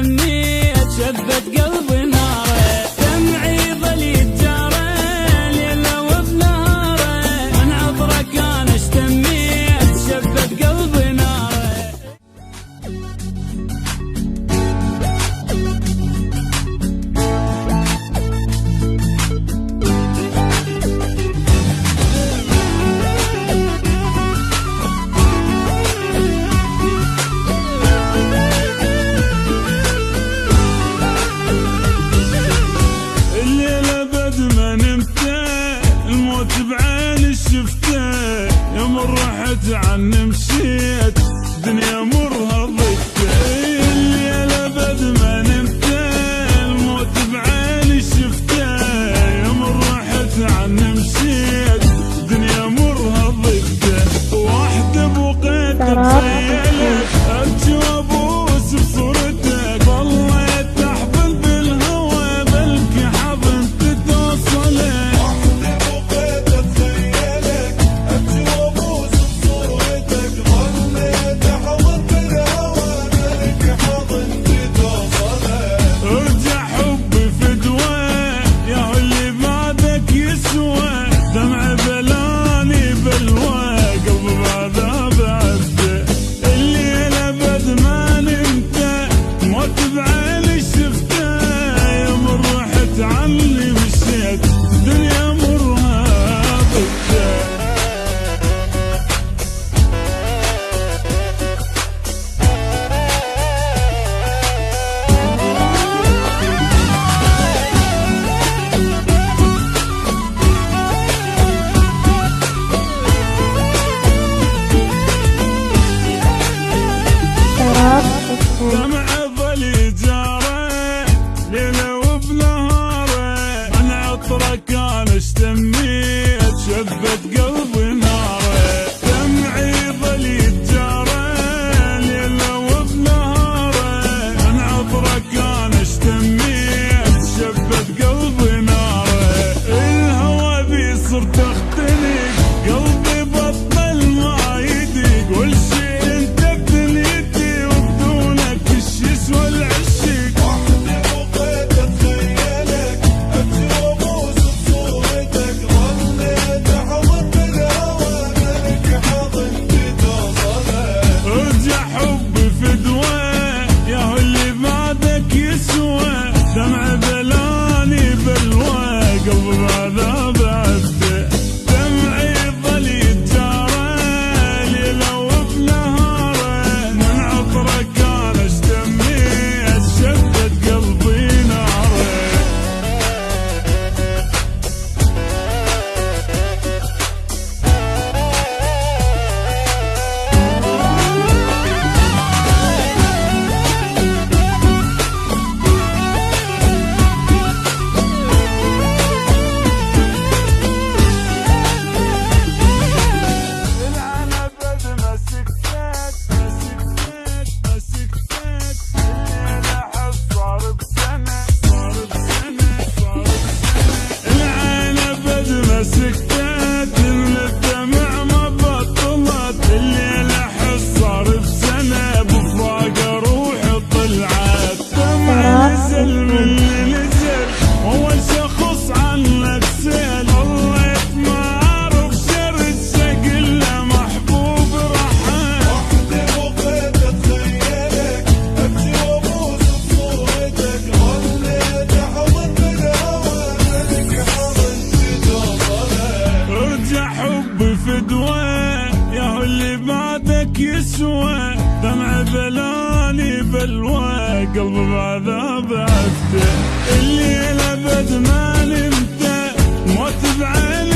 استميت شبت قلبي ناره، دمعي ظليت جاره ليله وبنهاره، من عطرك انا استميت شبت قلبي ناره. بعيني شفته يوم رحت عني مشيت دنيا مرها ضيقته، الليلة بد ما نمته الموت بعيني شفته يوم رحت عني مشيت دنيا مرها ضيقته، واحدة بوقيت تخيلت ابكي وابوس بصورتك، ظليت احفل بالهوى بلكي حضنت توصلك. دمع ظلي جاره ليله وبنهاره، من عطرك انا استميت شبت قلبي ناره، دمعي ظلي جاره ليله وبنهاره، من عطرك انا استميت شبت قلبي ناره، الهوى بي صرت اختنق قلبي بطل ما يدق، والشي انت بدنيتي والعشق. وحدي بقيت اتخيلك ابكي وابوس بصورتك، ظليت احضن بالهوى ملك حضنتي توصلك، ارجع حبي فدوه يا اللي بعدك يسوى، دمع بلاني بلوى قلبي بعذاب عبده، دمعي ظلي جاره ليله وبنهاره، من عطرك انا استميت شبت قلبي ناره. سكتت من الدمع ما بطلت، الليلة حس صار بسنة بفراق روحي طلعت، دمع نزل من اللي نزل اول شخص عنك سأل، ظليت ما اعرف شرد شكل له محبوب رحل. وحدي بقيت اتخيلك ابكي وابوس بصورتك، ظليت احضن بالهوى ملك حضنتي توصلك، ارجع حبي فدوه يا اللي بعدك يسوى، دمع بلاني بلوى قلبي بعذاب عفته، الليله بد ما نمته موت بعيني